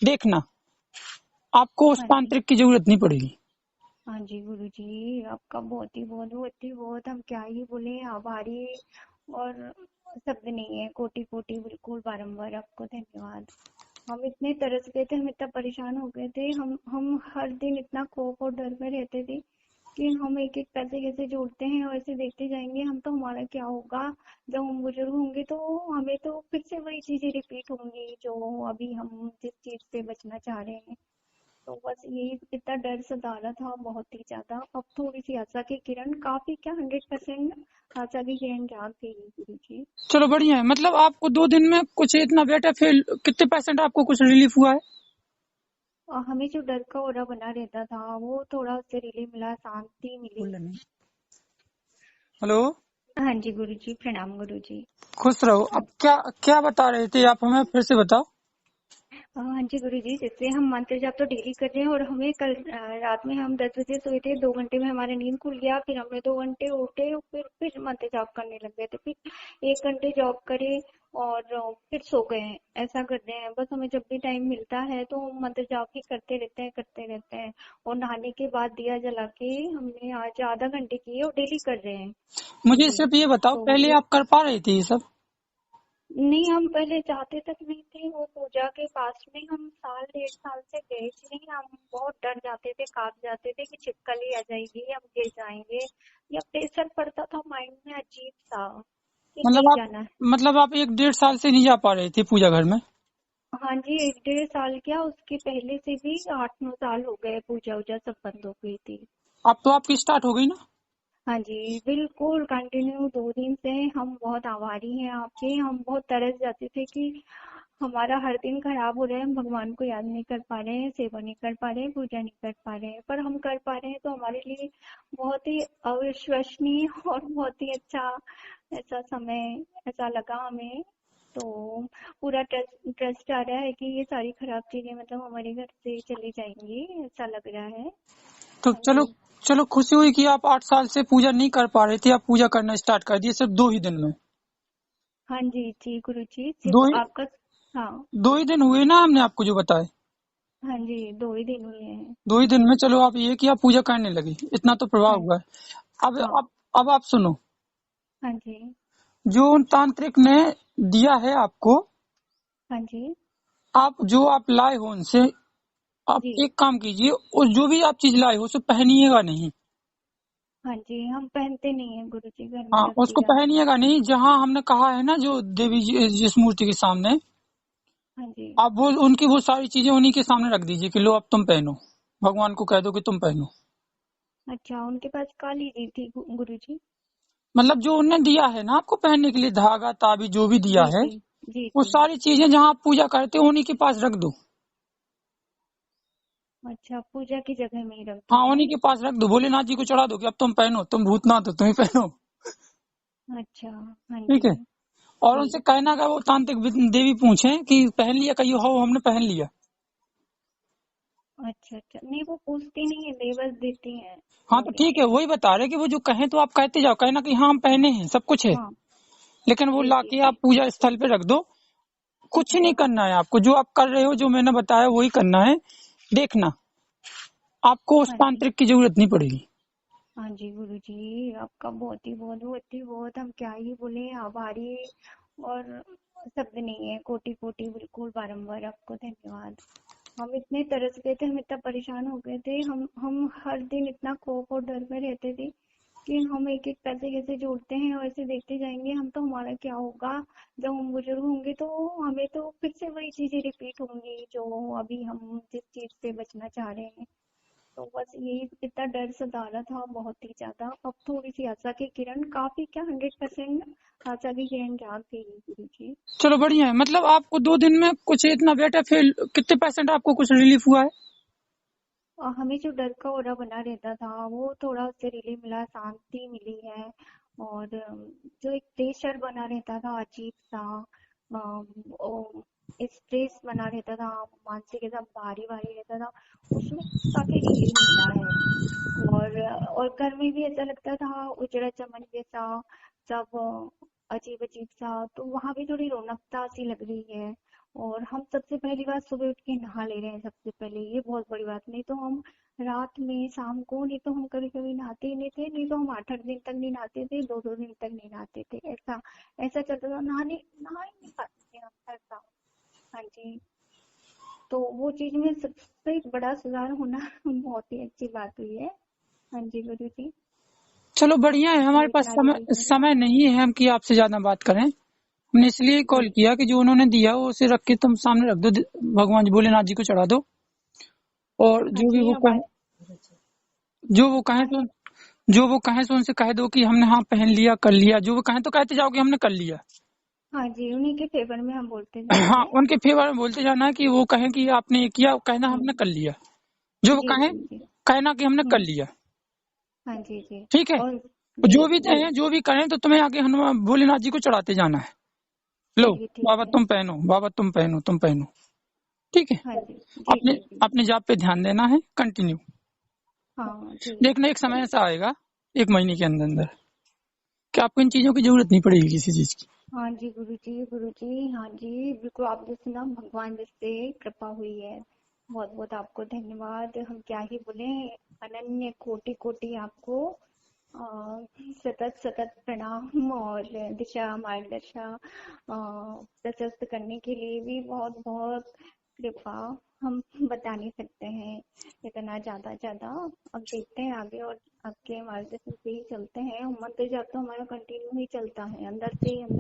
देखना आपको उस हाँ जी। तांत्रिक की जरूरत नहीं पड़ेगी। हाँ जी गुरुजी, आपका बहुत ही बहुत हम क्या ही बोले, आभारी और शब्द नहीं है, कोटि कोटि बिल्कुल बारंबार आपको धन्यवाद। हम इतने तरस गए थे, हम इतना परेशान हो गए थे, हम हर दिन इतना खौफ और डर में रहते थे कि हम एक एक पैसे कैसे जोड़ते हैं और ऐसे देखते जाएंगे हम, तो हमारा क्या होगा जब हम बुजुर्ग होंगे, तो हमें तो फिर से वही चीजें रिपीट होंगी जो अभी हम जिस चीज से बचना चाह रहे हैं। तो बस यही इतना डर सता रहा था बहुत ही ज्यादा। अब थोड़ी सी आशा की किरण, काफी क्या 100% आशा की किरण जाग गई है गुरु जी। चलो बढ़िया है, मतलब आपको 2 दिन में कुछ इतना बेटर फील, कितने परसेंट आपको कुछ रिलीफ हुआ है? और हमें जो डर का ओरा बना रहता था वो थोड़ा उससे रिलीफ मिला, शांति मिली। हेलो। हाँ जी गुरु जी, प्रणाम गुरु जी। खुश रहो। अब क्या क्या बता रहे थे आप, हमें फिर से बताओ। हाँ जी गुरु जी, जैसे हम मंत्र जाप तो डेली कर रहे हैं, और हमें कल रात में हम 10 बजे सोए थे, 2 घंटे में हमारा नींद खुल गया, फिर हमने 2 घंटे उठे और फिर मंत्र जाप करने लग गए थे, फिर 1 घंटे जॉब करे और फिर सो गए हैं। ऐसा कर रहे हैं, बस हमें जब भी टाइम मिलता है तो हम मंत्र जाप ही करते रहते हैं। और नहाने के बाद दिया जला के हमने आज आधा घंटे किए और डेली कर रहे हैं। हाँ मुझे जी। सिर्फ ये बताओ, तो पहले आप कर पा रहे थे ये सब? नहीं, हम पहले जाते तक नहीं थे वो पूजा के पास में, हम साल 1.5 साल से गए ही नहीं। हम बहुत डर जाते थे, कांप जाते थे कि छिपकली आ जाएगी, हम गिर जाएंगे, या प्रेशर पड़ता था माइंड में अजीब सा कि मतलब नहीं आप जाना है। मतलब आप 1 डेढ़ साल से नहीं जा पा रहे थे पूजा घर में? हाँ जी, 1.5 साल क्या, उसके पहले से भी 8-9 साल हो गए, पूजा वूजा सब बंद हो गई थी। अब तो आपकी स्टार्ट हो गई ना? हाँ जी बिल्कुल कंटिन्यू 2 दिन से। हम बहुत आभारी हैं आपके, हम बहुत तरस जाते थे कि हमारा हर दिन खराब हो रहा है, हम भगवान को याद नहीं कर पा रहे हैं, सेवा नहीं कर पा रहे हैं, पूजा नहीं कर पा रहे हैं, पर हम कर पा रहे हैं तो हमारे लिए बहुत ही अविश्वसनीय और बहुत ही अच्छा ऐसा समय ऐसा लगा हमें। तो पूरा ट्रस्ट ट्रस्ट आ रहा है कि ये सारी खराब चीजें मतलब हमारे घर से चली जाएंगी, ऐसा लग रहा है। तो हाँ चलो, जी। चलो खुशी हुई कि आप 8 साल से पूजा नहीं कर पा रहे थे, आप पूजा करना स्टार्ट कर दिए सिर्फ 2 ही दिन में। हाँ जी जी गुरु जी, दो सिर्फ ही आपका। हाँ। 2 ही दिन हुए ना, हमने आपको जो बताया। हाँ जी, 2 ही दिन हुए हैं। 2 ही दिन में चलो आप ये कि आप पूजा करने लगे, इतना तो प्रभाव हाँ। हुआ है। हाँ। अब आप सुनो। हाँ जी। जो उन तांत्रिक ने दिया है आपको, हाँ जी। आप जो आप लाए हो उनसे, आप जी। एक काम कीजिए, उस जो भी आप चीज लाए हो उसे पहनिएगा नहीं। हाँ जी, हम पहनते नहीं है गुरु जी, घर में हाँ, रख उसको दिया। पहनिएगा नहीं। जहाँ हमने कहा है ना, जो देवी जी जिस मूर्ति के सामने, हाँ जी। आप वो उनकी वो सारी चीजें उन्हीं के सामने रख दीजिए कि लो अब तुम पहनो। भगवान को कह दो कि तुम पहनो। अच्छा, उनके पास काली जी थी गुरु जी। मतलब जो उन्होंने दिया है ना आपको पहनने के लिए, धागा ताबी जो भी दिया जी है, जी। जी वो जी। सारी चीजें जहाँ आप पूजा करते हो उन्हीं के पास रख दो। अच्छा, पूजा की जगह में ही रख दूँ हाँ, है। उन्हीं के पास रख दो, भोलेनाथ जी को चढ़ा दो कि अब तुम पहनो, तुम भूतनाथ हो, तुम ही पहनो। अच्छा। हाँ ठीक जी। है। और जी। उनसे कहना का वो तांत्रिक देवी पूछे कि पहन लिया, कहियो हो हमने पहन लिया। अच्छा अच्छा, नहीं वो पूछती नहीं है, दे बस देती हैं हाँ तो बोले। ठीक है, वही बता रहे कि वो जो कहें तो आप कहते जाओ, कहना कि हाँ हम पहने हैं, सब कुछ है। हाँ। लेकिन वो जी जी लाके जी। आप पूजा स्थल पे रख दो। कुछ नहीं अच्छा। करना है आपको, जो आप कर रहे हो जो मैंने बताया वही करना है। देखना आपको उस हाँ जी। तांत्रिक की जरूरत नहीं पड़ेगी। हाँ जी गुरु जी, आपका बहुत ही बहुत हम क्या ही बोले, आभारी और शब्द नहीं है, कोटि कोटि बिल्कुल बारंबार आपको धन्यवाद। हम इतने तरस गए थे, हम इतना परेशान हो गए थे, हम हर दिन इतना खौफ और डर में रहते थे कि हम एक एक पैसे कैसे जोड़ते हैं और ऐसे देखते जाएंगे हम, तो हमारा क्या होगा जब हम बुजुर्ग होंगे, तो हमें तो फिर से वही चीजें रिपीट होंगी जो अभी हम जिस चीज से बचना चाह रहे हैं। तो बस यही इतना डर सता रहा था बहुत ही ज्यादा। अब थोड़ी सी आशा की किरण, काफी क्या 100% आशा की किरण जाग गई है गुरु जी। चलो बढ़िया है, मतलब आपको 2 दिन में कुछ इतना बेटर फील, कितने परसेंट आपको कुछ रिलीफ हुआ है? और हमें जो डर का ओरा बना रहता था वो थोड़ा उससे रिलीफ मिला, शांति मिली है। और जो एक प्रेशर बना रहता था अजीब सा, स्ट्रेस बना रहता था, मानसिक ऐसा भारी भारी रहता था, उसमें काफी रिलीफ मिला है। और घर में भी ऐसा लगता था उजड़ा चमन जैसा, सब अजीब अजीब सा, तो वहां भी थोड़ी रौनकता सी लग रही है। और हम सबसे पहली बात सुबह उठ के नहा ले रहे हैं सबसे पहले, ये बहुत बड़ी बात। नहीं तो हम रात में शाम को, नहीं तो हम कभी कभी नहाते ही नहीं थे, नहीं तो हम 8-8 दिन तक नहीं नहाते थे, 2-2 दिन तक नहीं नहाते थे, ऐसा ऐसा चलता था, नहा ही नहीं पाते थे हम, ऐसा। हाँ जी। तो वो चीज में सबसे बड़ा सुधार होना बहुत ही अच्छी बात हुई है। हाँ जी गुरु जी। चलो बढ़िया है, तो हमारे पास इतना समय जरूर करें। समय नहीं है हम कि आपसे ज्यादा बात करें। हमने इसलिए कॉल जी किया कि जो उन्होंने दिया वो उसे रख के तुम सामने रख दो, भगवान जी भोलेनाथ जी को चढ़ा दो। और हाँ जी, अब जो वो कहें हाँ तो जो वो कहें तो उनसे कह दो कि हमने हाँ पहन लिया, कर लिया। जो वो कहें तो कहते जाओ कि हमने कर लिया। हाँ जी, उन्हीं के फेवर में हम बोलते हाँ, जाएंगे। उनके फेवर में बोलते जाना है कि वो कहें कि आपने ये किया, कहना हमने हम्म। कर लिया। जो वो जी कहें जी जी। कहना कि हमने कर हम्म। लिया। हाँ जी जी। ठीक है। और जी जो भी जी। कहें जो भी कहें तो तुम्हें आगे हनुमान भोलेनाथ जी को चढ़ाते जाना है। लो चलिए ठीक बाबा है। तुम पहनो, बाबा तुम पहनो, तुम पहनो। ठीक है। हाँ जी जी अपने जी जी। अपने जाप पे ध्यान देना है, कंटिन्यू। हाँ जी। देखना एक समय चलिए। ऐसा आएगा, 1 महीने के अंदर अंदर, कि आपको इन चीजों की जरूरत नहीं पड़ेगी किसी चीज की। हाँ जी गुरु जी, हाँ जी बिल्कुल, आपने सुना, भगवान जिससे कृपा हुई है। बहुत बहुत आपको धन्यवाद, हम क्या ही बोले। अनन्य कोटि कोटि आपको सतत सतत प्रणाम, और दिशा मार्गदर्शा प्रशस्त करने के लिए भी बहुत बहुत कृपा। हम बता नहीं सकते हैं इतना ज्यादा ज्यादा। अब देखते हैं आगे, और आपके मार्गदर्शन से ही चलते हैं। मंत्र जाप तो हमारा कंटिन्यू ही चलता है, अंदर से ही अंदर